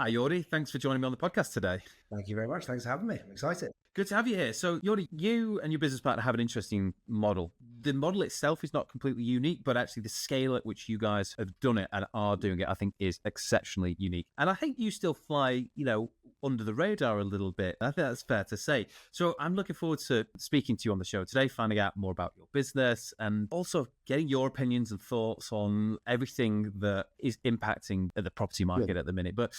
Hi, Jordi. Thanks for joining me on the podcast today. Thank you very much. Thanks for having me. I'm excited. Good to have you here. So, Jordi, you and your business partner have an interesting model. The model itself is not completely unique, but actually the scale at which you guys have done it and are doing it, I think, is exceptionally unique. And I think you still fly, under the radar a little bit. I think that's fair to say. So I'm looking forward to speaking to you on the show today, finding out more about your business and also getting your opinions and thoughts on everything that is impacting the property market at the minute. But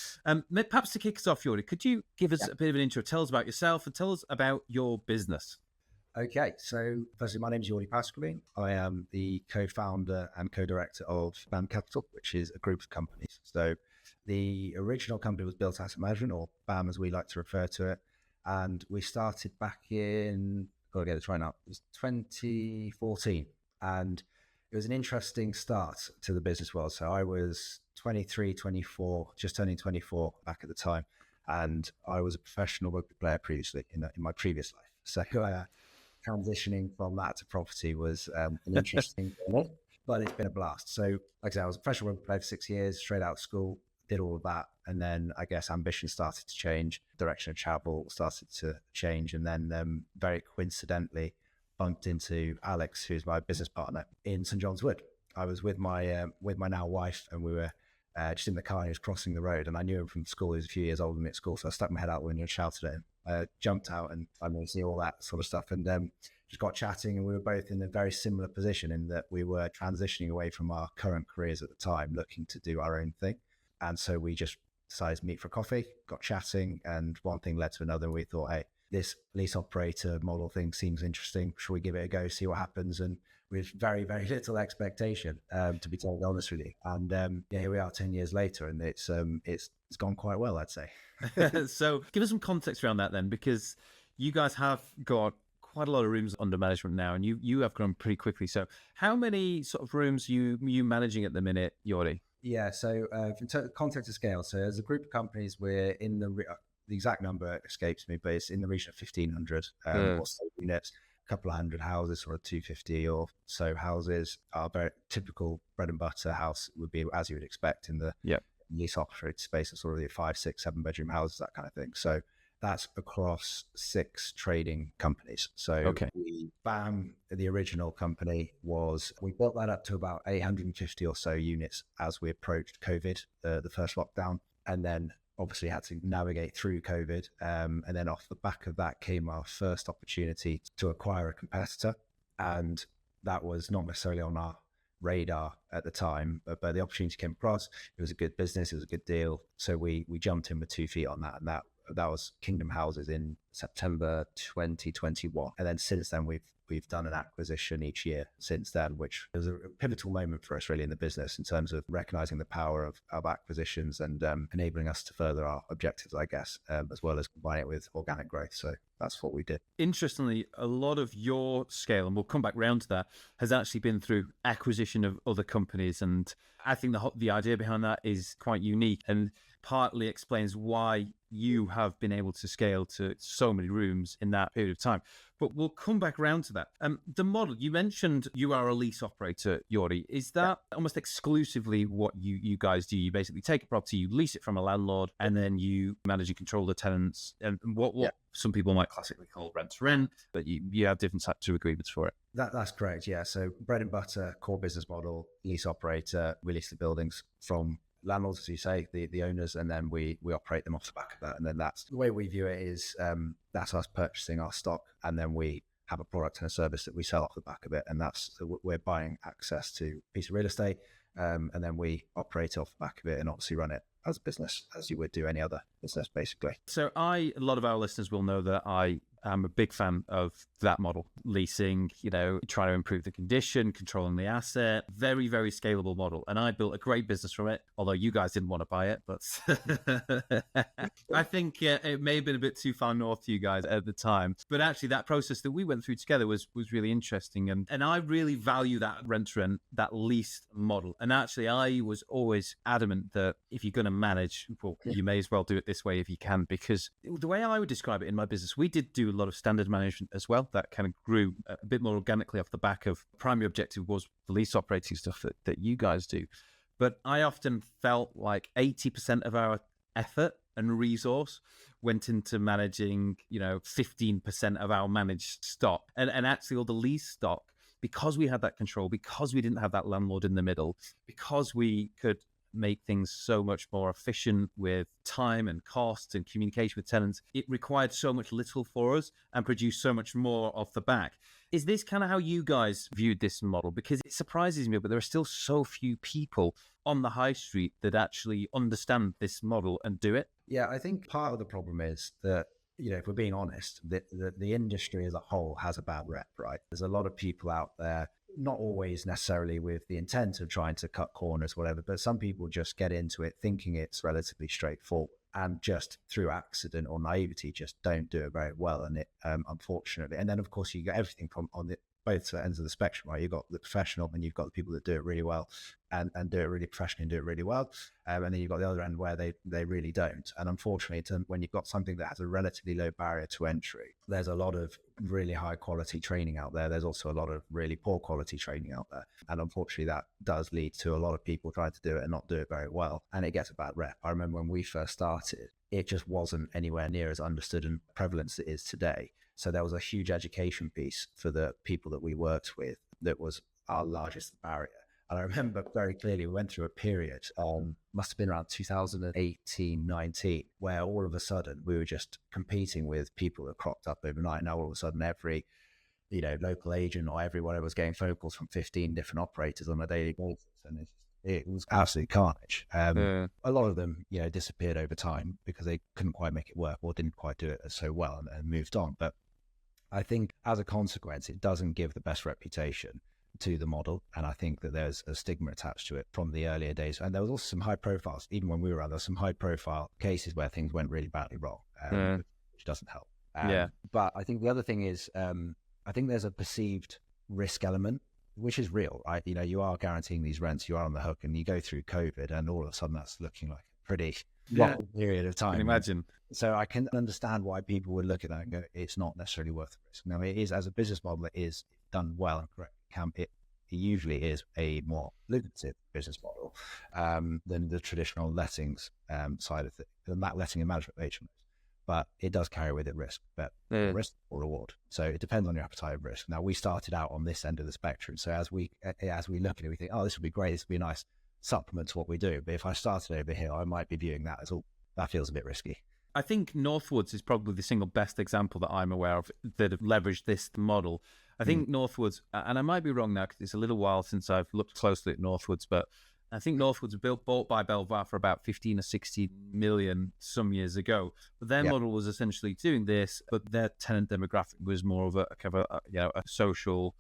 perhaps to kick us off, Jordi, could you give us a bit of an intro? Tell us about yourself and tell us about your business. Okay, so firstly, my name is Jordi Pasqualin. I am the co-founder and co-director of BAM Capital, which is a group of companies. So the original company was Built Asset Management, or BAM as we like to refer to it. And we started back in, got to get this right now, it was 2014. And it was an interesting start to the business world. So I was 23, 24, just turning 24 back at the time. And I was a professional rugby player previously in my previous life. So transitioning from that to property was an interesting thing, but it's been a blast. So like I said, I was a professional rugby player for 6 years, straight out of school, did all of that. And then I guess ambition started to change, direction of travel started to change. And then very coincidentally bumped into Alex, who's my business partner in St. John's Wood. I was with my now wife, and we were just in the car, and he was crossing the road, and I knew him from school. He was a few years older than me at school, so I stuck my head out the window and shouted at him. I jumped out, and I mean, see all that sort of stuff, and just got chatting, and we were both in a very similar position in that we were transitioning away from our current careers at the time, looking to do our own thing. And so we just decided to meet for coffee, got chatting, and one thing led to another. And we thought, hey, this lease operator model thing seems interesting. Should we give it a go, see what happens? And with very, very little expectation, to be totally honest with you. And here we are 10 years later, and it's gone quite well, I'd say. So give us some context around that then, because you guys have got quite a lot of rooms under management now, and you have grown pretty quickly. So how many sort of rooms you managing at the minute, Jordi? Yeah, so from context to scale, so as a group of companies, we're in the exact number escapes me, but it's in the region of 1,500 or so units. Couple of hundred houses, sort of 250 or so houses. Our very typical bread and butter house would be, as you would expect, in the lease operated space, of sort of the 5, 6, 7 bedroom houses, that kind of thing. So that's across 6 trading companies. So BAM, the original company, we built that up to about 850 or so units as we approached COVID, the first lockdown, and then obviously had to navigate through COVID. And then off the back of that came our first opportunity to acquire a competitor. And that was not necessarily on our radar at the time, but the opportunity came across. It was a good business. It was a good deal. So we jumped in with 2 feet on that. And that was Kingdom Houses in September 2021. And then since then, we've done an acquisition each year since then, which was a pivotal moment for us really in the business in terms of recognizing the power of acquisitions and enabling us to further our objectives, I guess, as well as combine it with organic growth. So that's what we did. Interestingly, a lot of your scale, and we'll come back round to that, has actually been through acquisition of other companies. And I think the idea behind that is quite unique and partly explains why you have been able to scale to so many rooms in that period of time. But we'll come back around to that. The model, you mentioned you are a lease operator, Jordi. Is that almost exclusively what you guys do? You basically take a property, you lease it from a landlord, and then you manage and control the tenants, and what some people might classically call rent to rent, but you have different types of agreements for it. That's correct, yeah. So bread and butter, core business model, lease operator, we lease the buildings from landlords, as you say, the owners, and then we operate them off the back of that. And then that's the way we view it is that's us purchasing our stock, and then we have a product and a service that we sell off the back of it. And we're buying access to a piece of real estate, and then we operate off the back of it and obviously run it as a business, as you would do any other business, basically. So a lot of our listeners will know that I am a big fan of that model, leasing, trying to improve the condition, controlling the asset, very, very scalable model. And I built a great business from it, although you guys didn't want to buy it, but I think it may have been a bit too far north to you guys at the time. But actually that process that we went through together was really interesting. And I really value that rent-to-rent, that lease model. And actually I was always adamant that if you're going to manage, well, you may as well do it this way if you can, because the way I would describe it in my business, we did do a lot of standard management as well. That kind of grew a bit more organically off the back of primary objective was the lease operating stuff that you guys do. But I often felt like 80% of our effort and resource went into managing, 15% of our managed stock. And actually all the lease stock, because we had that control, because we didn't have that landlord in the middle, because we could make things so much more efficient with time and cost and communication with tenants, it required so much little for us and produced so much more off the back. Is this kind of how you guys viewed this model? Because it surprises me, but there are still so few people on the high street that actually understand this model and do it. Yeah, I think part of the problem is that, if we're being honest, the industry as a whole has a bad rep, right? There's a lot of people out there, not always necessarily with the intent of trying to cut corners, whatever, but some people just get into it thinking it's relatively straightforward and just through accident or naivety just don't do it very well. And it, unfortunately, and then of course you get everything from on both ends of the spectrum, right? You've got the professional and you've got the people that do it really well and do it really professionally and do it really well. And then you've got the other end where they really don't. And unfortunately, when you've got something that has a relatively low barrier to entry, there's a lot of really high quality training out there. There's also a lot of really poor quality training out there. And unfortunately, that does lead to a lot of people trying to do it and not do it very well. And it gets a bad rep. I remember when we first started, it just wasn't anywhere near as understood and prevalent as it is today. So there was a huge education piece for the people that we worked with that was our largest barrier. And I remember very clearly we went through a period, must have been around 2018, 19, where all of a sudden we were just competing with people that cropped up overnight. Now all of a sudden every, local agent or everyone was getting phone calls from 15 different operators on a daily basis. And it was absolute carnage. A lot of them, disappeared over time because they couldn't quite make it work or didn't quite do it so well and moved on. But I think as a consequence, it doesn't give the best reputation to the model. And I think that there's a stigma attached to it from the earlier days. And there was also some high profiles, even when we were around, there were some high profile cases where things went really badly wrong, which doesn't help. But I think the other thing is, I think there's a perceived risk element, which is real, right? You are guaranteeing these rents, you are on the hook, and you go through COVID and all of a sudden that's looking like a pretty long period of time. I can imagine. So I can understand why people would look at that and go, it's not necessarily worth the risk. Now it is, as a business model, it is done well and correct. It usually is a more lucrative business model than the traditional lettings side of the letting and management agent. But it does carry with it risk, but risk or reward. So it depends on your appetite of risk. Now we started out on this end of the spectrum. So as we look at it, we think, oh, this would be great. This would be a nice supplement to what we do. But if I started over here, I might be viewing that as, that feels a bit risky. I think Northwoods is probably the single best example that I'm aware of that have leveraged this model. I think Northwoods, and I might be wrong now because it's a little while since I've looked closely at Northwoods, but I think Northwoods was bought by Belvoir for about 15 or 16 million some years ago. But their model was essentially doing this, but their tenant demographic was more of a social,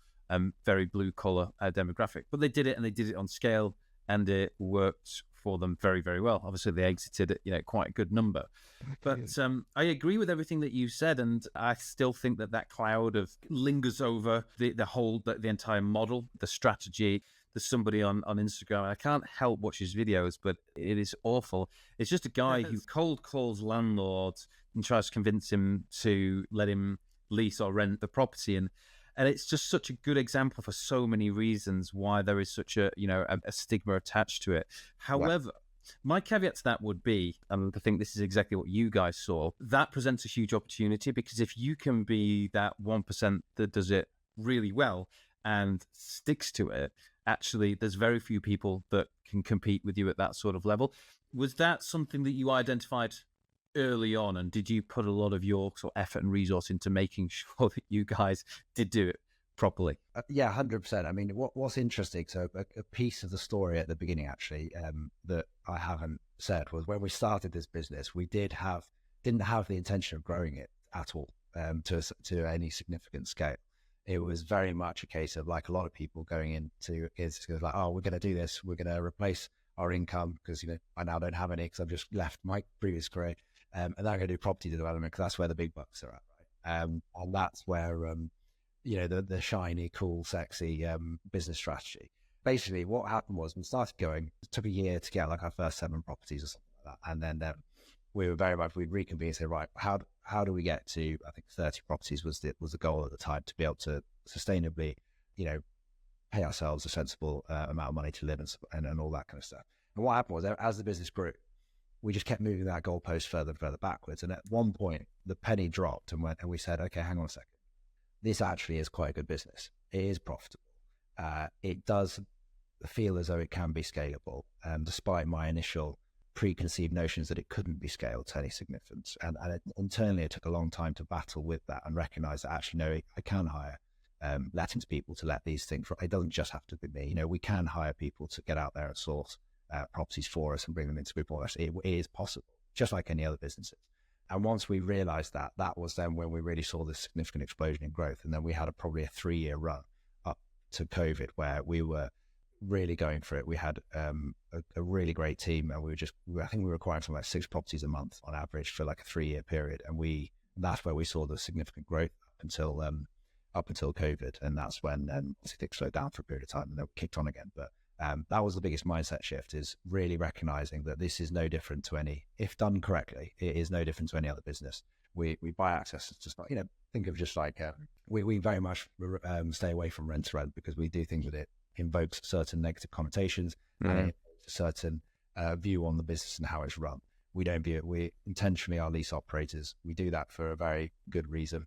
very blue collar demographic. But they did it, and they did it on scale, and it worked for them very, very well. Obviously, they exited at quite a good number. But I agree with everything that you said, and I still think that cloud of lingers over the entire model, the strategy. There's somebody on Instagram, I can't help watch his videos, but it is awful. It's just a guy who cold calls landlords and tries to convince him to let him lease or rent the property. And it's just such a good example for so many reasons why there is such a stigma attached to it. However, my caveat to that would be, and I think this is exactly what you guys saw, that presents a huge opportunity, because if you can be that 1% that does it really well and sticks to it, actually there's very few people that can compete with you at that sort of level. Was that something that you identified early on, and did you put a lot of your sort of effort and resource into making sure that you guys did do it properly? Yeah, 100%. I mean, what's interesting, so a piece of the story at the beginning actually that I haven't said was when we started this business, we didn't have the intention of growing it at all to any significant scale. It was very much a case of, like a lot of people going into is like, oh, we're going to do this, we're going to replace our income because I now don't have any because I've just left my previous career, and then I'm going to do property development because that's where the big bucks are at, right? And that's where the shiny, cool, sexy business strategy. Basically, what happened was we started going. It took a year to get like our first 7 properties or something like that, and then we'd reconvene and say, right, how do we get to, I think 30 properties was the goal at the time, to be able to sustainably, pay ourselves a sensible amount of money to live and all that kind of stuff. And what happened was, as the business grew, we just kept moving that goalpost further and further backwards. And at one point, the penny dropped and we said, okay, hang on a second. This actually is quite a good business. It is profitable. It does feel as though it can be scalable, despite my initial preconceived notions that it couldn't be scaled to any significance. And internally, it took a long time to battle with that and recognize that actually, no, I can hire lettings people to let these things. It doesn't just have to be me. We can hire people to get out there and source properties for us and bring them into group orders. It is possible, just like any other businesses. And once we realized that, that was then when we really saw this significant explosion in growth. And then we had probably a 3-year run up to COVID where we were really going for it. We had a really great team, and I think we were acquiring something like 6 properties a month on average for like a 3-year period. And that's where we saw the significant growth up until COVID. And that's when things slowed down for a period of time and then kicked on again. But that was the biggest mindset shift, is really recognizing that this is no different to if done correctly, it is no different to any other business. We buy access. It's just not, think of just like, we very much stay away from rent to rent because we do things with it invokes certain negative connotations and it invokes a certain view on the business and how it's run. We don't view it. We intentionally are lease operators. We do that for a very good reason.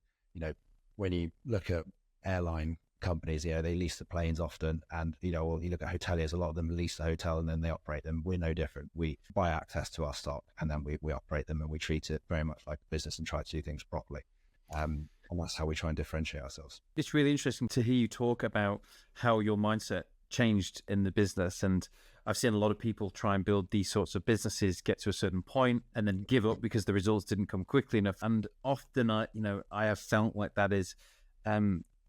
When you look at airline companies, they lease the planes often, and or you look at hoteliers, a lot of them lease the hotel and then they operate them. We're no different. We buy access to our stock and then we operate them, and we treat it very much like a business and try to do things properly. And that's how we try and differentiate ourselves. It's really interesting to hear you talk about how your mindset changed in the business. And I've seen a lot of people try and build these sorts of businesses, get to a certain point and then give up because the results didn't come quickly enough. And often I have felt like that is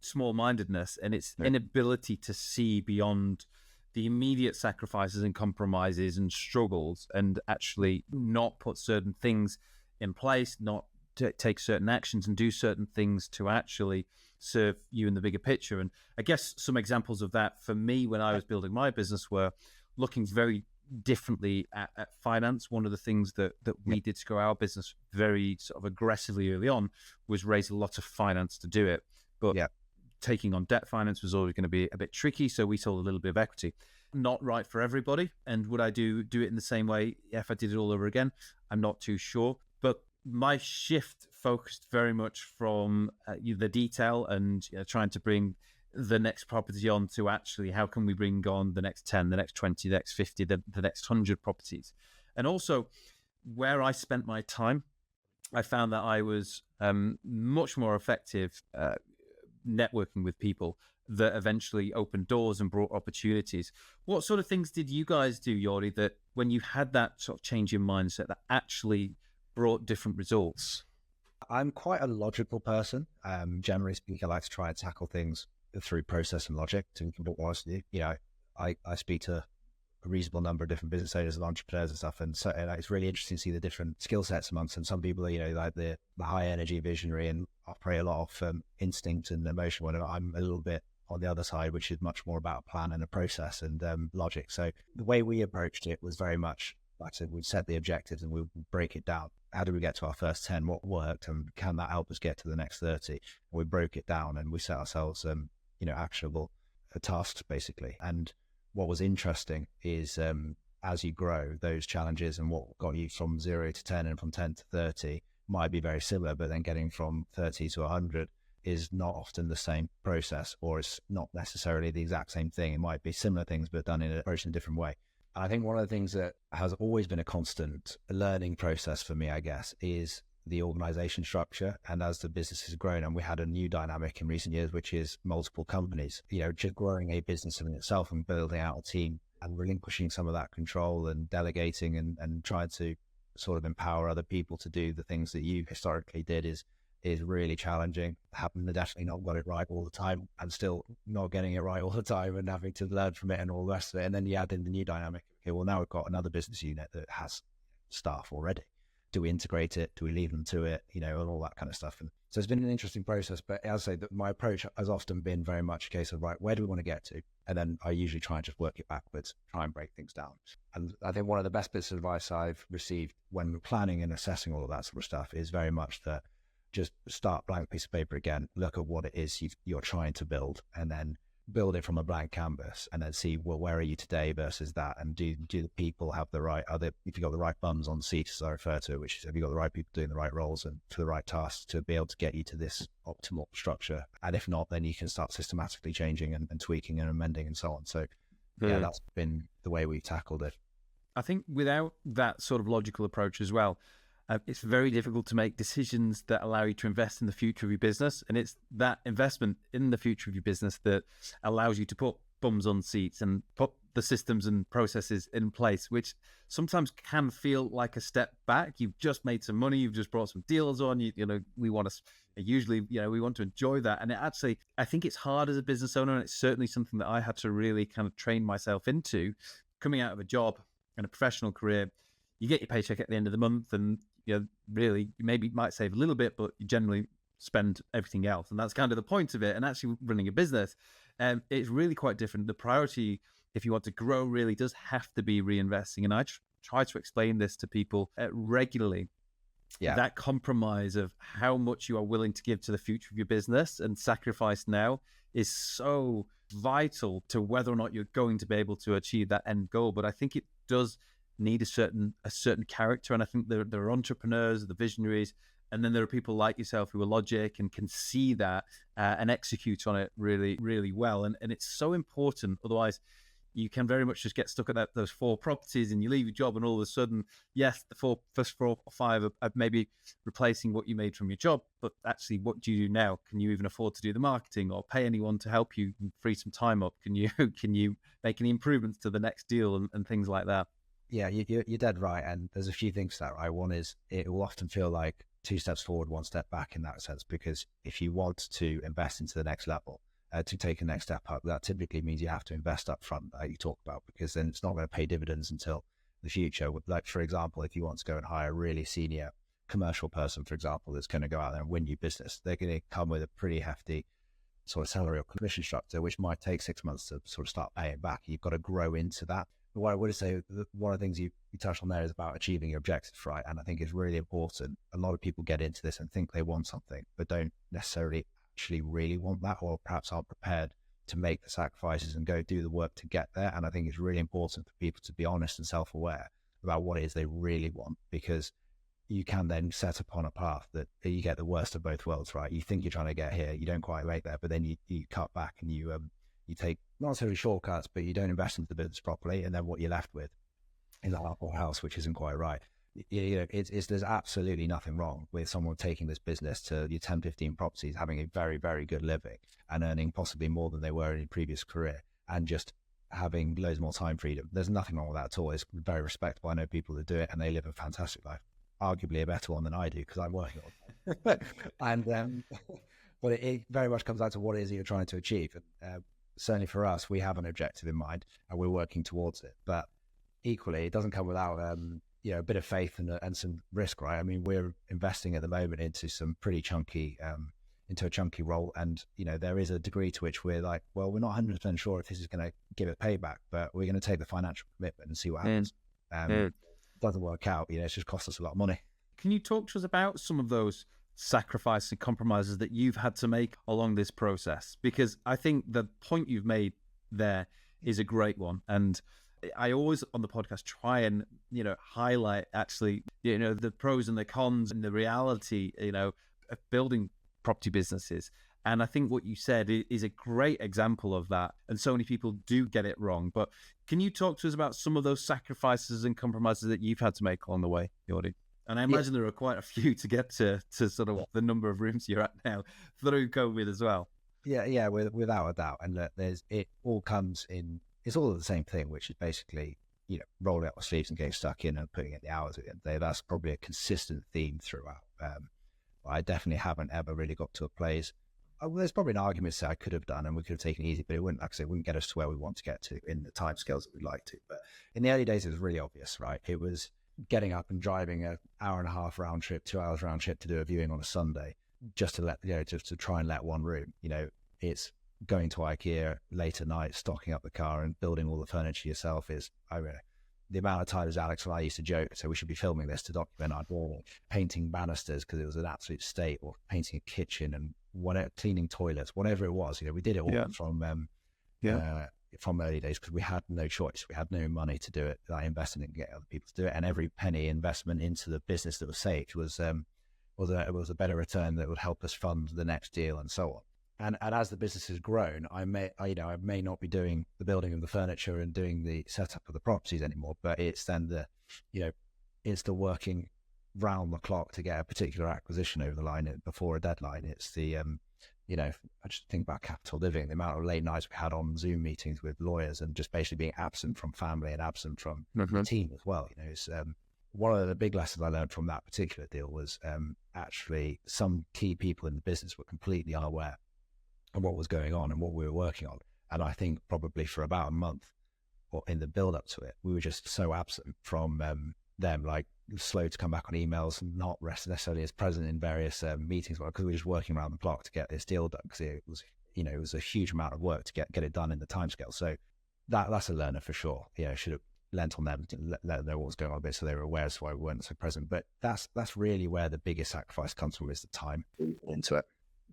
small-mindedness, and its inability to see beyond the immediate sacrifices and compromises and struggles, and actually not put certain things in place, not to take certain actions and do certain things to actually serve you in the bigger picture. And I guess some examples of that for me when I was building my business were looking very differently at finance. One of the things that we did to grow our business very sort of aggressively early on was raise a lot of finance to do it. But taking on debt finance was always going to be a bit tricky, so we sold a little bit of equity. Not right for everybody. And would I do it in the same way if I did it all over again? I'm not too sure. But my shift focused very much from the detail and trying to bring the next property on to actually how can we bring on the next 10, the next 20, the next 50, the next 100 properties. And also where I spent my time, I found that I was much more effective networking with people that eventually opened doors and brought opportunities. What sort of things did you guys do, Jordi, that when you had that sort of change in mindset that actually brought different results? I'm quite a logical person. Generally speaking, I like to try and tackle things through process and logic. To be honest with you, I speak to a reasonable number of different business owners and entrepreneurs and stuff, and so it's really interesting to see the different skill sets amongst them. Some people, like the high energy visionary and operate a lot of instinct and emotion. When I'm a little bit on the other side, which is much more about a plan and a process and logic. So the way we approached it was very much, like I said, we'd set the objectives and we'd break it down. How did we get to our first 10? What worked? And can that help us get to the next 30? And we broke it down and we set ourselves, actionable tasks, basically. And what was interesting is as you grow, those challenges and what got you from 0 to 10 and from 10 to 30 might be very similar, but then getting from 30 to 100 is not often the same process, or it's not necessarily the exact same thing. It might be similar things, but done in a different way. I think one of the things that has always been a constant learning process for me, I guess, is the organization structure. And as the business has grown, and we had a new dynamic in recent years, which is multiple companies, just growing a business in itself and building out a team and relinquishing some of that control and delegating and trying to sort of empower other people to do the things that you historically did is really challenging. Having definitely not got it right all the time and still not getting it right all the time and having to learn from it and all the rest of it. And then you add in the new dynamic. Okay, well, now we've got another business unit that has staff already. Do we integrate it? Do we leave them to it? And all that kind of stuff. And so it's been an interesting process, but as I say, that my approach has often been very much a case of, right, where do we want to get to? And then I usually try and just work it backwards, try and break things down. And I think one of the best bits of advice I've received when planning and assessing all of that sort of stuff is very much that just start blank piece of paper again, look at what it is you're trying to build, and then build it from a blank canvas and then see, well, where are you today versus that? And do the people have the right, if you've got the right bums on seats, as I refer to it, which is, have you got the right people doing the right roles and for the right tasks to be able to get you to this optimal structure? And if not, then you can start systematically changing and tweaking and amending and so on. So yeah, that's been the way we've tackled it. I think without that sort of logical approach as well, it's very difficult to make decisions that allow you to invest in the future of your business. And it's that investment in the future of your business that allows you to put bums on seats and put the systems and processes in place, which sometimes can feel like a step back. You've just made some money, you've just brought some deals on, you know, we want to usually, you know, we want to enjoy that. And it actually, I think it's hard as a business owner, and it's certainly something that I had to really kind of train myself into. Coming out of a job and a professional career, you get your paycheck at the end of the month, and you know, really, you maybe might save a little bit, but you generally spend everything else. And that's kind of the point of it. And actually running a business, it's really quite different. The priority, if you want to grow, really does have to be reinvesting. And I try to explain this to people regularly. Yeah. That compromise of how much you are willing to give to the future of your business and sacrifice now is so vital to whether or not you're going to be able to achieve that end goal. But I think it does need a certain character, and I think there are entrepreneurs, the visionaries, and then there are people like yourself who are logic and can see that and execute on it really, really well. And it's so important. Otherwise, you can very much just get stuck at those 4 properties, and you leave your job, and all of a sudden, yes, the first 4 or 5 are maybe replacing what you made from your job, but actually, what do you do now? Can you even afford to do the marketing or pay anyone to help you free some time up? Can you make any improvements to the next deal and things like that? Yeah, you're dead right. And there's a few things to that, right? One is it will often feel like 2 steps forward, 1 step back in that sense, because if you want to invest into the next level, to take a next step up, that typically means you have to invest up front, like you talk about, because then it's not going to pay dividends until the future. Like, for example, if you want to go and hire a really senior commercial person, for example, that's going to go out there and win you business, they're going to come with a pretty hefty sort of salary or commission structure, which might take 6 months to sort of start paying back. You've got to grow into that. But what I would say, one of the things you touched on there is about achieving your objectives, right? And I think it's really important. A lot of people get into this and think they want something, but don't necessarily actually really want that, or perhaps aren't prepared to make the sacrifices and go do the work to get there. And I think it's really important for people to be honest and self-aware about what it is they really want, because you can then set upon a path that you get the worst of both worlds, right? You think you're trying to get here, you don't quite make there, but then you cut back and you take not necessarily shortcuts, but you don't invest into the business properly, and then what you're left with is a half or house, which isn't quite right. You know, there's absolutely nothing wrong with someone taking this business to your 10, 15 properties, having a very, very good living and earning possibly more than they were in a previous career, and just having loads more time freedom. There's nothing wrong with that at all. It's very respectable. I know people that do it and they live a fantastic life, arguably a better one than I do because I'm working on it. And but it very much comes down to what it is that you're trying to achieve. Certainly for us, we have an objective in mind and we're working towards it. But equally, it doesn't come without a bit of faith and some risk, right? I mean, we're investing at the moment into some pretty chunky, into a chunky role. And, you know, there is a degree to which we're like, well, we're not 100% sure if this is going to give it payback, but we're going to take the financial commitment and see what happens. It doesn't work out, you know, it's just cost us a lot of money. Can you talk to us about some of those sacrifices and compromises that you've had to make along this process? Because I think the point you've made there is a great one. And I always on the podcast try and, you know, highlight actually, you know, the pros and the cons and the reality, you know, of building property businesses. And I think what you said is a great example of that. And so many people do get it wrong. But can you talk to us about some of those sacrifices and compromises that you've had to make along the way, Jordi? And I imagine there are quite a few to get to sort of the number of rooms you're at now through COVID as well. Yeah, without a doubt. And look, it all comes in, it's all the same thing, which is basically, you know, rolling up my sleeves and getting stuck in and putting in the hours at the end of the day. That's probably a consistent theme throughout. I definitely haven't ever really got to a place. There's probably an argument to say I could have done and we could have taken it easy, but it wouldn't, like I say, it wouldn't get us to where we want to get to in the timescales that we'd like to. But in the early days, it was really obvious, right? It was getting up and driving an hour and a half round trip, 2 hours round trip to do a viewing on a Sunday, just to let, you know, just to try and let one room. You know, it's going to IKEA late at night, stocking up the car and building all the furniture yourself is, I mean, the amount of times Alex and I used to joke, so we should be filming this to document our door, painting banisters because it was an absolute state, or painting a kitchen and whatever, cleaning toilets, whatever it was. You know, we did it all from from early days, because we had no choice. We had no money to do it. I invested in getting other people to do it, and every penny investment into the business that was saved was a better return that would help us fund the next deal and so on. And as the business has grown, I may not be doing the building of the furniture and doing the setup of the properties anymore, but it's then it's the working round the clock to get a particular acquisition over the line before a deadline. It's the I just think about capital living, the amount of late nights we had on Zoom meetings with lawyers and just basically being absent from family and absent from the team as well. It's one of the big lessons I learned from that particular deal was actually some key people in the business were completely unaware of what was going on and what we were working on. And I think probably for about a month or in the build up to it, we were just so absent from them, like slow to come back on emails, not necessarily as present in various meetings, because we were just working around the clock to get this deal done, because it was a huge amount of work to get it done in the timescale. So that's a learner for sure. Should have lent on them to let them know what was going on a bit, so they were aware as to why we weren't so present. But that's really where the biggest sacrifice comes from, is the time into it.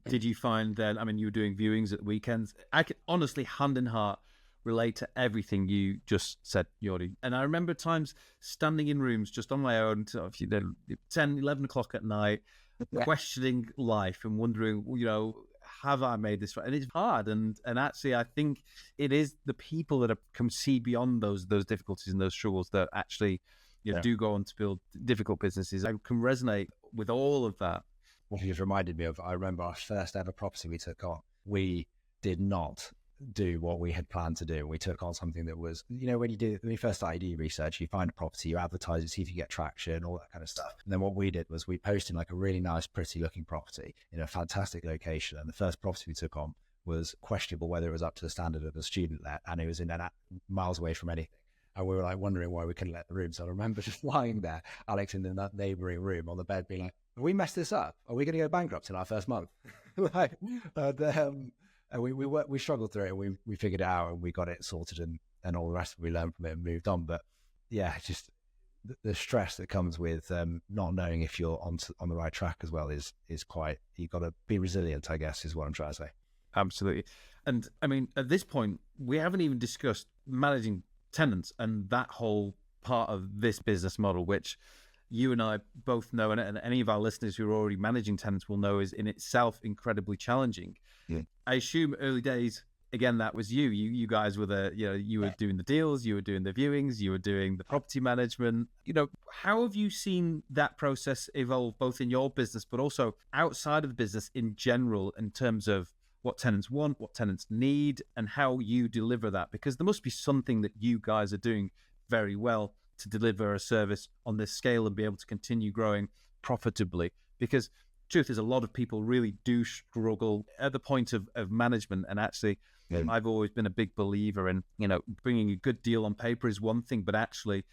Did you find then, you were doing viewings at the weekends? I can honestly, hand in heart, relate to everything you just said, Jordi. And I remember times standing in rooms just on my own, 10, 11 o'clock at night, questioning life and wondering, have I made this right? And it's hard. And actually, I think it is the people that can see beyond those difficulties and those struggles that actually do go on to build difficult businesses. I can resonate with all of that. What you just reminded me of, I remember our first ever property we took on. We did not do what we had planned to do. We took on something that was, when you first start ID research, you find a property, you advertise it, see if you get traction, all that kind of stuff. And then what we did was we posted like a really nice, pretty looking property in a fantastic location. And the first property we took on was questionable whether it was up to the standard of a student let, and it was in miles away from anything. And we were like wondering why we couldn't let the room. So I remember just lying there, Alex in the neighboring room on the bed being like, have we messed this up? Are we going to go bankrupt in our first month? And we struggled through it, and we figured it out, and we got it sorted, and all the rest of it we learned from it and moved on. But yeah, just the stress that comes with not knowing if you're on the right track as well is quite, you've got to be resilient, I guess, is what I'm trying to say. Absolutely. And at this point, we haven't even discussed managing tenants and that whole part of this business model, which you and I both know, and any of our listeners who are already managing tenants will know, is in itself incredibly challenging. Yeah. I assume early days, again, that was you. You guys were you were doing the deals, you were doing the viewings, you were doing the property management. How have you seen that process evolve, both in your business, but also outside of the business in general, in terms of what tenants want, what tenants need, and how you deliver that? Because there must be something that you guys are doing very well to deliver a service on this scale and be able to continue growing profitably. Because truth is, a lot of people really do struggle at the point of management. And actually, I've always been a big believer in, bringing a good deal on paper is one thing, but actually,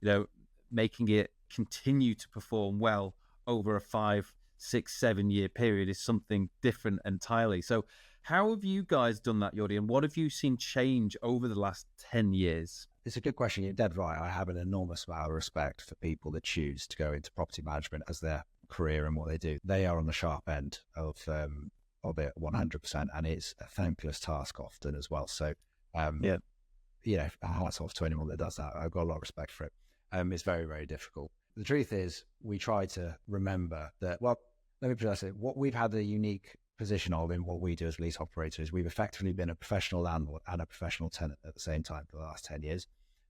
making it continue to perform well over a 5, 6, 7 year period is something different entirely. So how have you guys done that, Jordi? And what have you seen change over the last 10 years? It's a good question. You're dead right. I have an enormous amount of respect for people that choose to go into property management as their career and what they do. They are on the sharp end of it 100%, and it's a thankless task often as well. So, hats off to anyone that does that. I've got a lot of respect for it. It's very, very difficult. The truth is, we try to remember that, let me put it, what we've had a unique position of in what we do as lease operators, we've effectively been a professional landlord and a professional tenant at the same time for the last 10 years.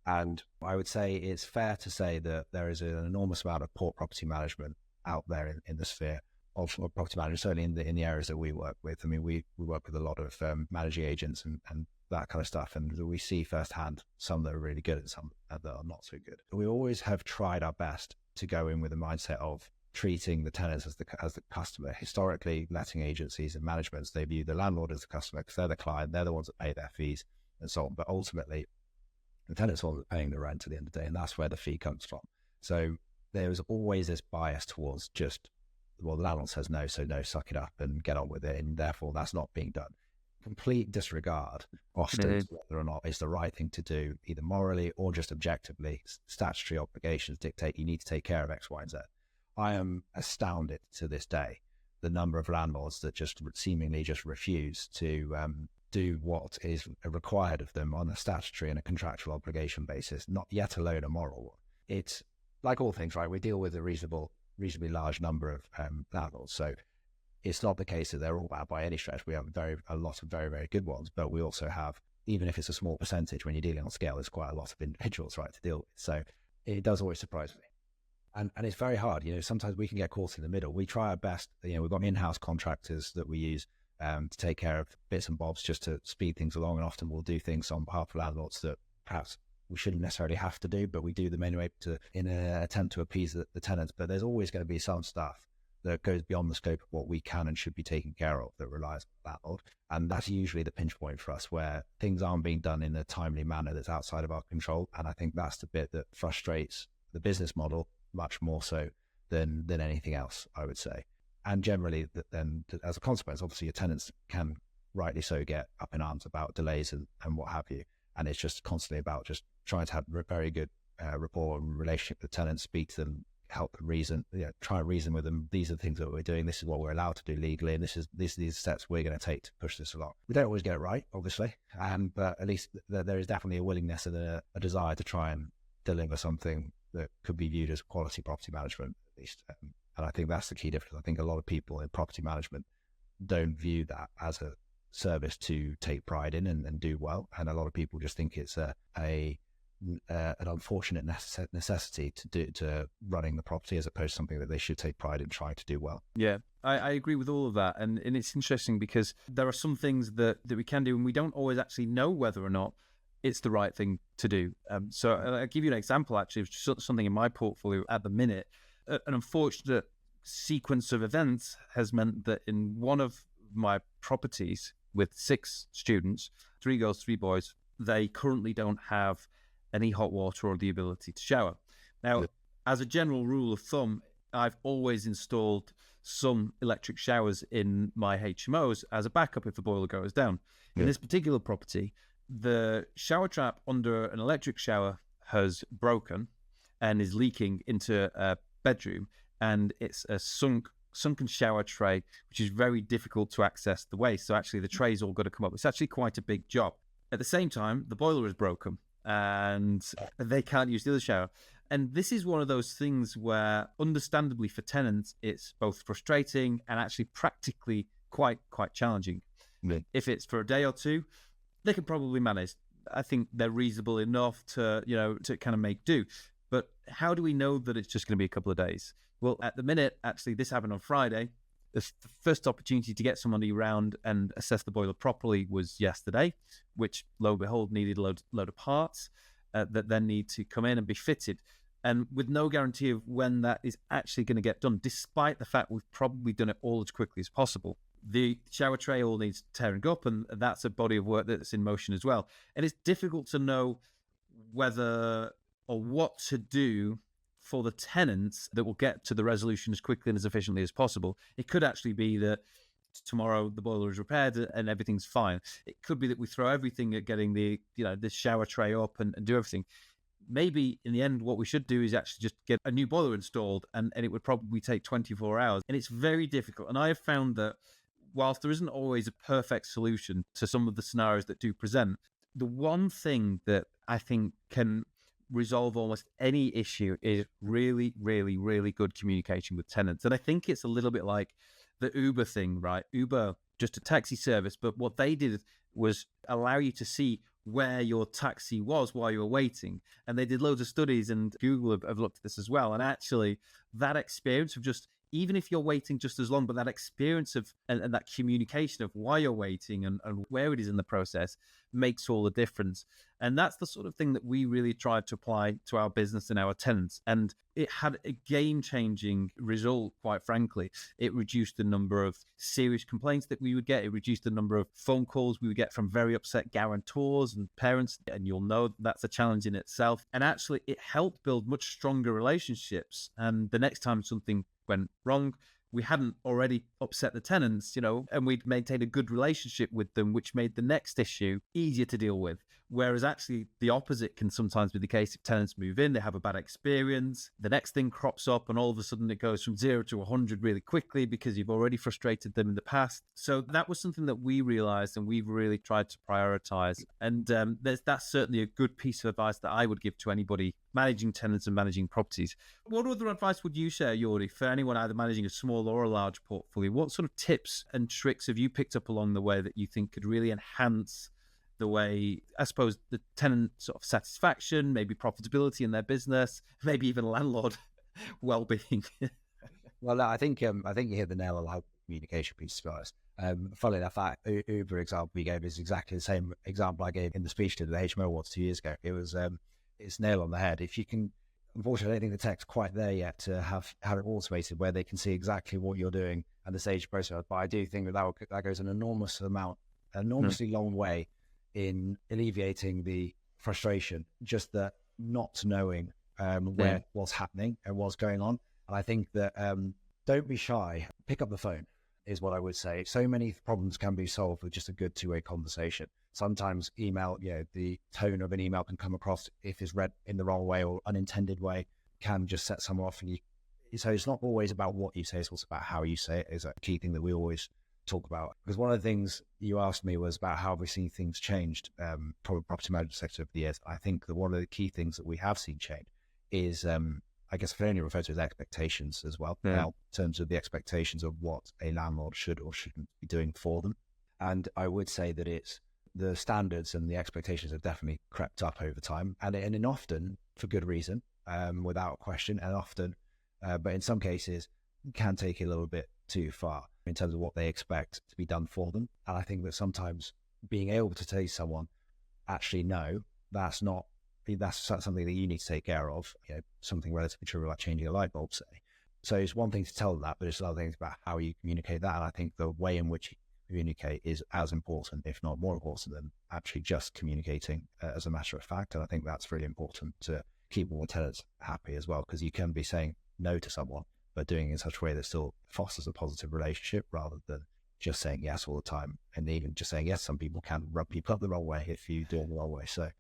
And I would say it's fair to say that there is an enormous amount of poor property management out there in the sphere of property management, certainly in the areas that we work with. We work with a lot of managing agents and that kind of stuff, and we see firsthand some that are really good and some that are not so good. We always have tried our best to go in with a mindset of treating the tenants as the customer. Historically, letting agencies and managements, they view the landlord as the customer because they're the client, they're the ones that pay their fees and so on. But ultimately, the tenant's the one that's paying the rent at the end of the day, and that's where the fee comes from. So there was always this bias towards just, the landlord says no, so no, suck it up and get on with it, and therefore that's not being done. Complete disregard often whether or not it's the right thing to do, either morally or just objectively. Statutory obligations dictate you need to take care of X, Y, and Z. I am astounded to this day the number of landlords that just seemingly just refuse to do what is required of them on a statutory and a contractual obligation basis, not yet alone a moral one. It's like all things, right? We deal with a reasonably large number of landlords. So it's not the case that they're all bad by any stretch. We have a lot of very, very good ones, but we also have, even if it's a small percentage, when you're dealing on scale, there's quite a lot of individuals, right, to deal with. So it does always surprise me. And it's very hard. Sometimes we can get caught in the middle. We try our best. We've got in-house contractors that we use to take care of bits and bobs just to speed things along. And often we'll do things on behalf of landlords that perhaps we shouldn't necessarily have to do, but we do them anyway in an attempt to appease the tenants. But there's always going to be some stuff that goes beyond the scope of what we can and should be taken care of that relies on the landlord. And that's usually the pinch point for us, where things aren't being done in a timely manner that's outside of our control. And I think that's the bit that frustrates the business model much more so than anything else, I would say. And generally, then as a consequence, obviously your tenants can rightly so get up in arms about delays and what have you. And it's just constantly about just trying to have a very good rapport and relationship with tenants, speak to them, help them reason, try and reason with them. These are the things that we're doing. This is what we're allowed to do legally. And these are the steps we're going to take to push this along. We don't always get it right, obviously. But at least there is definitely a willingness and a desire to try and deliver something that could be viewed as quality property management, at least. And I think that's the key difference. I think a lot of people in property management don't view that as a service to take pride in and do well. And a lot of people just think it's an unfortunate necessity to running the property, as opposed to something that they should take pride in trying to do well. Yeah, I agree with all of that. And it's interesting because there are some things that we can do and we don't always actually know whether or not it's the right thing to do. So I'll give you an example, actually, of something in my portfolio at the minute. An unfortunate sequence of events has meant that in one of my properties with 6 students, 3 girls, 3 boys, they currently don't have any hot water or the ability to shower. Now, as a general rule of thumb, I've always installed some electric showers in my HMOs as a backup if the boiler goes down. In this particular property, the shower trap under an electric shower has broken and is leaking into a bedroom, and it's a sunken shower tray, which is very difficult to access the waste. So actually the tray's all got to come up. It's actually quite a big job. At the same time, the boiler is broken and they can't use the other shower. And this is one of those things where, understandably for tenants, it's both frustrating and actually practically quite challenging. If it's for a day or two, they can probably manage. I think they're reasonable enough to kind of make do. But how do we know that it's just going to be a couple of days? Well, at the minute, actually, this happened on Friday. The first opportunity to get somebody around and assess the boiler properly was yesterday, which, lo and behold, needed a load of parts that then need to come in and be fitted. And with no guarantee of when that is actually going to get done, despite the fact we've probably done it all as quickly as possible. The shower tray all needs tearing up, and that's a body of work that's in motion as well. And it's difficult to know whether or what to do for the tenants that will get to the resolution as quickly and as efficiently as possible. It could actually be that tomorrow the boiler is repaired and everything's fine. It could be that we throw everything at getting the shower tray up and do everything. Maybe in the end, what we should do is actually just get a new boiler installed, and it would probably take 24 hours. And it's very difficult. And I have found that whilst there isn't always a perfect solution to some of the scenarios that do present, the one thing that I think can resolve almost any issue is really, really, really good communication with tenants. And I think it's a little bit like the Uber thing, right? Uber, just a taxi service, but what they did was allow you to see where your taxi was while you were waiting. And they did loads of studies, and Google have looked at this as well. And actually, that experience of just, even if you're waiting just as long, but that experience of and that communication of why you're waiting and where it is in the process makes all the difference. And that's the sort of thing that we really tried to apply to our business and our tenants. And it had a game-changing result, quite frankly. It reduced the number of serious complaints that we would get. It reduced the number of phone calls we would get from very upset guarantors and parents. And you'll know that's a challenge in itself. And actually, it helped build much stronger relationships. And the next time something went wrong, we hadn't already upset the tenants, and we'd maintained a good relationship with them, which made the next issue easier to deal with. Whereas actually the opposite can sometimes be the case. If tenants move in, they have a bad experience, the next thing crops up and all of a sudden it goes from 0 to 100 really quickly because you've already frustrated them in the past. So that was something that we realized and we've really tried to prioritize. And that's certainly a good piece of advice that I would give to anybody managing tenants and managing properties. What other advice would you share, Jordi, for anyone either managing a small or a large portfolio? What sort of tips and tricks have you picked up along the way that you think could really enhance the way, I suppose, the tenant sort of satisfaction, maybe profitability in their business, maybe even landlord well-being? Well, no, I think you hit the nail on the communication piece first. Funnily enough, that Uber example you gave is exactly the same example I gave in the speech to the HMO Awards 2 years ago. It was it's nail on the head. If you can, unfortunately, I don't think the tech's quite there yet to have it automated where they can see exactly what you're doing and the stage process. But I do think that goes an enormously long way in alleviating the frustration, just that not knowing what's happening and what's going on. And I think that don't be shy, pick up the phone is what I would say. So many problems can be solved with just a good two-way conversation. Sometimes email, the tone of an email can come across, if it's read in the wrong way or unintended way, can just set someone off. So it's not always about what you say, it's also about how you say it is a key thing that we always talk about. Because one of the things you asked me was about how we've seen things changed from the property management sector over the years. I think that one of the key things that we have seen change is, I guess I can only refer to as expectations as well, now, in terms of the expectations of what a landlord should or shouldn't be doing for them. And I would say that it's the standards and the expectations have definitely crept up over time, and often for good reason, without question, and often, but in some cases, can take it a little bit too far in terms of what they expect to be done for them. And I think that sometimes being able to tell someone, actually, no, that's something that you need to take care of, something relatively trivial like changing a light bulb, say. So it's one thing to tell them that, but it's other things about how you communicate that. And I think the way in which you communicate is as important, if not more important, than actually just communicating as a matter of fact. And I think that's really important to keep all the tenants happy as well, because you can be saying no to someone, but doing it in such a way that still fosters a positive relationship rather than just saying yes all the time. And even just saying yes, some people can rub people up the wrong way if you do it the wrong way. So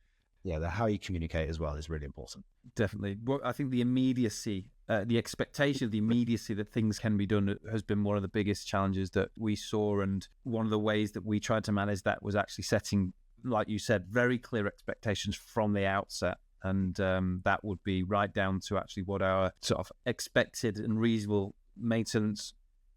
how you communicate as well is really important. Definitely. Well, I think the immediacy, the expectation of the immediacy that things can be done has been one of the biggest challenges that we saw. And one of the ways that we tried to manage that was actually setting, like you said, very clear expectations from the outset. And that would be right down to actually what our sort of expected and reasonable maintenance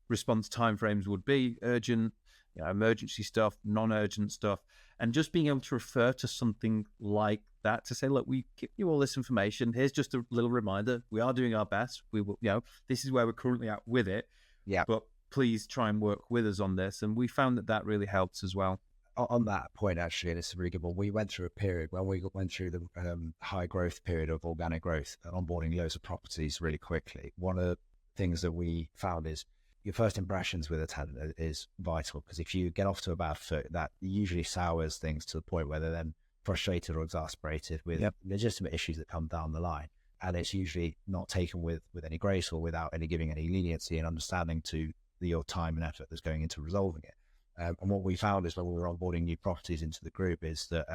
response timeframes would be: urgent, emergency stuff, non-urgent stuff, and just being able to refer to something like that to say, look, we give you all this information. Here's just a little reminder. We are doing our best. We will, this is where we're currently at with it. Yeah. But please try and work with us on this. And we found that really helps as well. On that point, actually, and it's a really good one, we went through a period when we went through the high growth period of organic growth and onboarding loads of properties really quickly. One of the things that we found is your first impressions with a tenant is vital, because if you get off to a bad foot, that usually sours things to the point where they're then frustrated or exasperated with legitimate issues that come down the line. And it's usually not taken with any grace or without giving any leniency and understanding to your time and effort that's going into resolving it. And what we found is when we were onboarding new properties into the group is that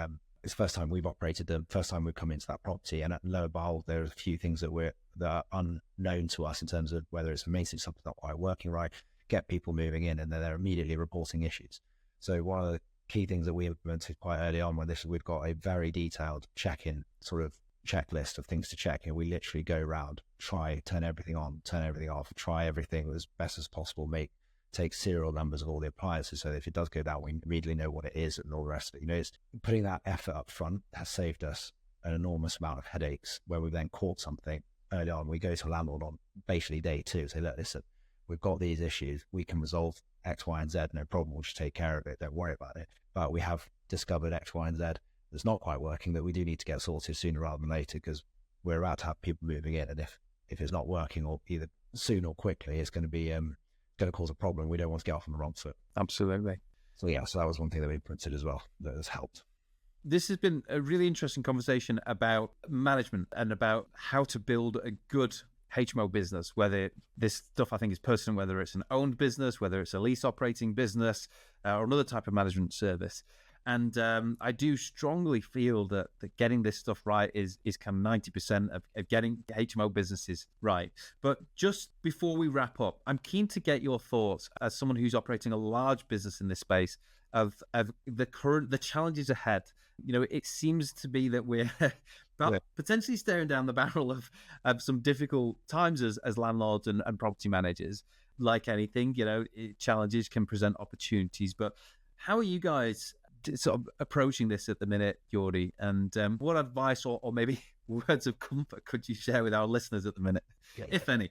it's the first time we've operated them, first time we've come into that property, and lo and behold, there are a few things that are unknown to us in terms of whether it's maintenance, something not quite working right, get people moving in, and then they're immediately reporting issues. So one of the key things that we implemented quite early on we've got a very detailed check-in sort of checklist of things to check, and we literally go around, turn everything on, turn everything off, try everything as best as possible, take serial numbers of all the appliances so that if it does go down, we immediately know what it is and all the rest of it. It's putting that effort up front has saved us an enormous amount of headaches where we've then caught something early on. We go to a landlord on basically day 2, say, look, listen, we've got these issues, we can resolve X, Y, and Z, no problem, we'll just take care of it, don't worry about it. But we have discovered X, Y, and Z that's not quite working that we do need to get sorted sooner rather than later, because we're about to have people moving in, and if it's not working, or either soon or quickly, it's going to be going to cause a problem. We don't want to get off on the wrong foot. Absolutely. So that was one thing that we implemented as well that has helped. This has been a really interesting conversation about management and about how to build a good HMO business, whether this stuff I think is personal, whether it's an owned business, whether it's a lease operating business or another type of management service. And I do strongly feel that getting this stuff right is kind of 90% of getting HMO businesses right. But just before we wrap up, I'm keen to get your thoughts as someone who's operating a large business in this space of the challenges ahead. It seems to be that we're potentially staring down the barrel of some difficult times as landlords and property managers. Like anything, challenges can present opportunities. But how are you guys sort of approaching this at the minute, Jordi? And what advice or maybe words of comfort could you share with our listeners at the minute, if any?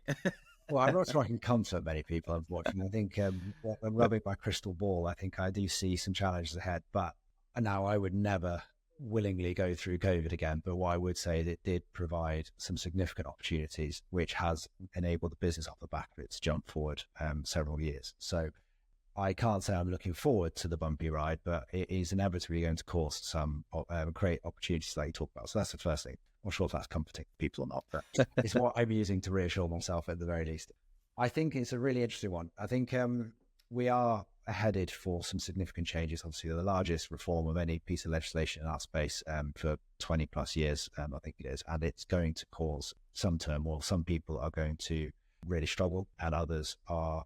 Well, I'm not sure I can comfort many people, unfortunately. I think when rubbing my crystal ball, I think I do see some challenges ahead. But now I would never willingly go through COVID again. But what I would say that it did provide some significant opportunities, which has enabled the business off the back of it to jump forward several years. So I can't say I'm looking forward to the bumpy ride, but it is inevitably going to cause some create opportunities like you talk about. So that's the first thing. I'm not sure if that's comforting people or not, but it's what I'm using to reassure myself at the very least. I think it's a really interesting one. I think we are headed for some significant changes. Obviously, the largest reform of any piece of legislation in our space for 20 plus years, I think it is, and it's going to cause some turmoil. Some people are going to really struggle, and others are,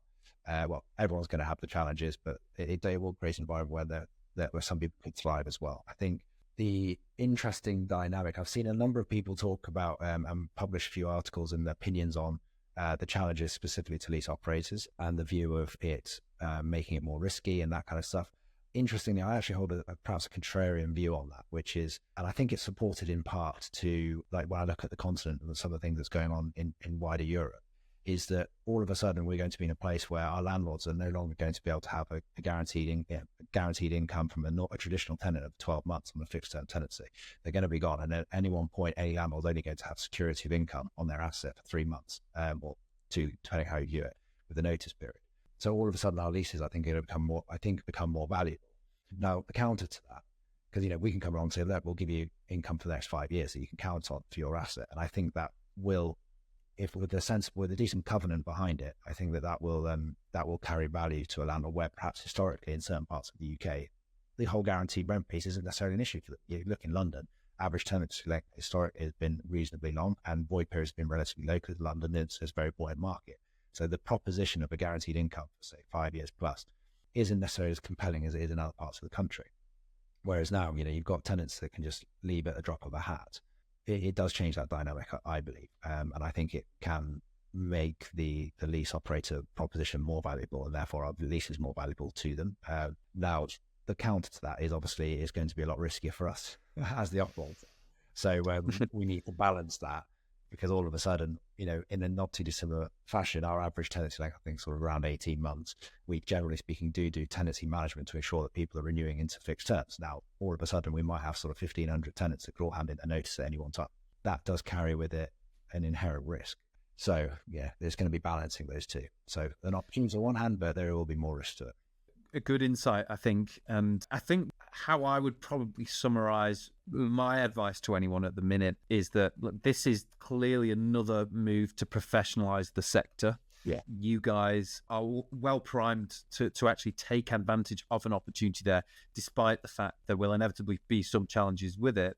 everyone's going to have the challenges, but it will create an environment where some people can thrive as well. I think the interesting dynamic, I've seen a number of people talk about and publish a few articles and opinions on the challenges specifically to lease operators and the view of it making it more risky and that kind of stuff. Interestingly, I actually hold perhaps a contrarian view on that, which is, and I think it's supported in part to, like when I look at the continent and some of the things that's going on in wider Europe, is that all of a sudden we're going to be in a place where our landlords are no longer going to be able to have a guaranteed income from a traditional tenant of 12 months on a fixed term tenancy. They're going to be gone. And at any one point, any landlord's only going to have security of income on their asset for 3 months or 2, depending how you view it, with a notice period. So all of a sudden our leases, I think, are going to become more valuable. Now, the counter to that, because, we can come along and say, look, we'll give you income for the next 5 years that you can count on for your asset. And I think that will, if with a decent covenant behind it, I think that will carry value to a landlord where perhaps historically in certain parts of the UK, the whole guaranteed rent piece isn't necessarily an issue. You look in London, average tenancy length historically has been reasonably long and void period has been relatively low because London is a very buoyant market. So the proposition of a guaranteed income for say 5 years plus isn't necessarily as compelling as it is in other parts of the country. Whereas now, you've got tenants that can just leave at a drop of a hat. It does change that dynamic, I believe. And I think it can make the lease operator proposition more valuable and therefore our lease is more valuable to them. Now, the counter to that is obviously it's going to be a lot riskier for us as the operator. So we need to balance that because all of a sudden, in a not too dissimilar fashion, our average tenancy length, I think, sort of around 18 months. We generally speaking do tenancy management to ensure that people are renewing into fixed terms. Now, all of a sudden, we might have sort of 1,500 tenants that could all hand in a notice at any one time. That does carry with it an inherent risk. So, yeah, there's going to be balancing those two. So, an opportunity on one hand, but there will be more risk to it. A good insight, I think. And I think how I would probably summarize my advice to anyone at the minute is that look, this is clearly another move to professionalize the sector. Yeah. You guys are well primed to actually take advantage of an opportunity there, despite the fact there will inevitably be some challenges with it.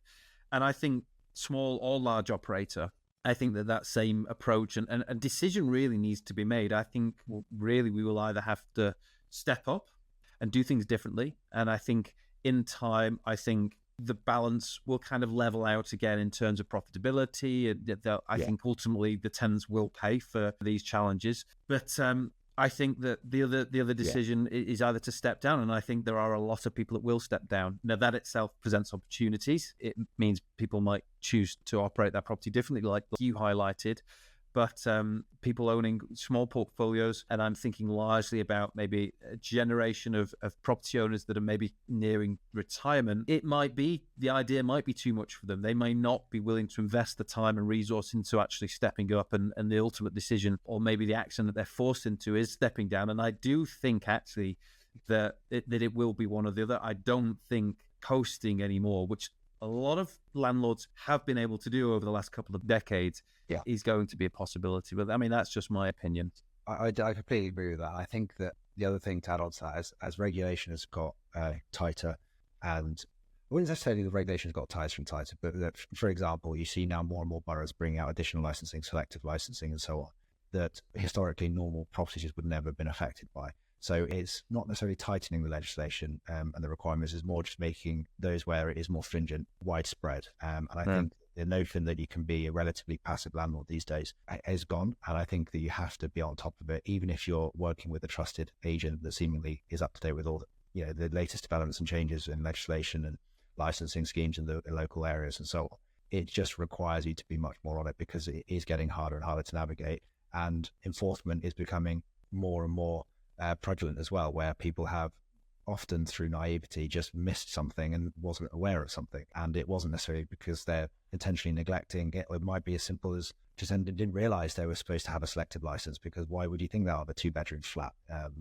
And I think small or large operator, I think that same approach and decision really needs to be made. I think really we will either have to step up and do things differently. And I think in time, I think the balance will kind of level out again in terms of profitability. I think ultimately the tenants will pay for these challenges. But I think that the other decision is either to step down. And I think there are a lot of people that will step down. Now that itself presents opportunities. It means people might choose to operate their property differently, like you highlighted. But people owning small portfolios, and I'm thinking largely about maybe a generation of property owners that are maybe nearing retirement, the idea might be too much for them. They may not be willing to invest the time and resource into actually stepping up, and the ultimate decision, or maybe the action that they're forced into is stepping down. And I do think actually that it will be one or the other. I don't think coasting anymore, which a lot of landlords have been able to do over the last couple of decades, is going to be a possibility. But I mean, that's just my opinion. I completely agree with that. I think that the other thing to add on to that is as regulation has got tighter, And I wouldn't necessarily the regulations got tighter and tighter, but for example, you see now more and more boroughs bringing out additional licensing, selective licensing, and so on, that historically normal properties would never have been affected by. So it's not necessarily tightening the legislation and the requirements, is more just making those where it is more stringent, widespread. And I think the notion that you can be a relatively passive landlord these days is gone. And I think that you have to be on top of it, even if you're working with a trusted agent that seemingly is up to date with all the latest developments and changes in legislation and licensing schemes in the local areas and so on. It just requires you to be much more on it, because it is getting harder and harder to navigate. And enforcement is becoming more and more prevalent as well, where people have often through naivety just missed something and wasn't aware of something. And it wasn't necessarily because they're intentionally neglecting it. It might be as simple as just didn't realize they were supposed to have a selective license, because why would you think that of a 2-bedroom flat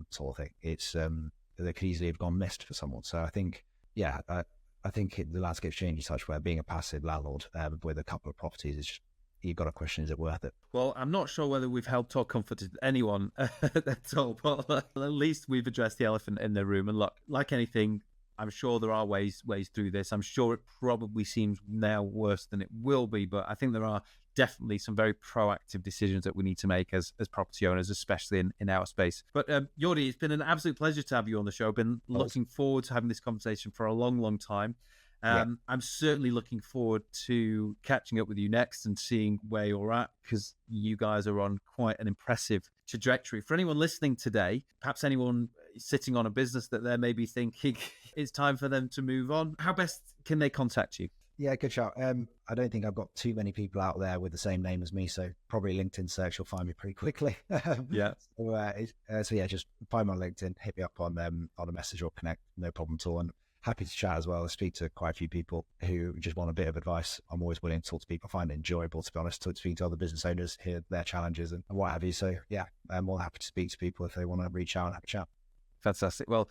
sort of thing? It's they could easily have gone missed for someone. So I think, I think the landscape's changing such where being a passive landlord with a couple of properties is just, you've got to question, is it worth it? Well, I'm not sure whether we've helped or comforted anyone at all, but at least we've addressed the elephant in the room. And look, like anything, I'm sure there are ways through this. I'm sure it probably seems now worse than it will be, but I think there are definitely some very proactive decisions that we need to make as property owners, especially in our space. But Jordi, it's been an absolute pleasure to have you on the show. I've been looking forward to having this conversation for a long, long time. I'm certainly looking forward to catching up with you next and seeing where you're at, because you guys are on quite an impressive trajectory. For anyone listening today, perhaps anyone sitting on a business that they're maybe thinking it's time for them to move on, how best can they contact you? Yeah, good shout. I don't think I've got too many people out there with the same name as me, so probably LinkedIn search will find me pretty quickly. So just find me on LinkedIn, hit me up on a message or connect, no problem at all. And happy to chat as well. I speak to quite a few people who just want a bit of advice. I'm always willing to talk to people. I find it enjoyable, to be honest, to speak to other business owners, hear their challenges and what have you. So yeah, I'm more happy to speak to people if they want to reach out and have a chat. Fantastic. Well,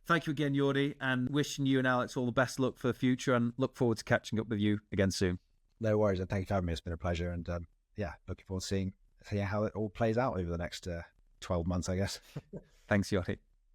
thank you again, Jordi, and wishing you and Alex all the best luck for the future, and look forward to catching up with you again soon. No worries, and thank you for having me. It's been a pleasure, and looking forward to seeing how it all plays out over the next 12 months, I guess. Thanks, Jordi.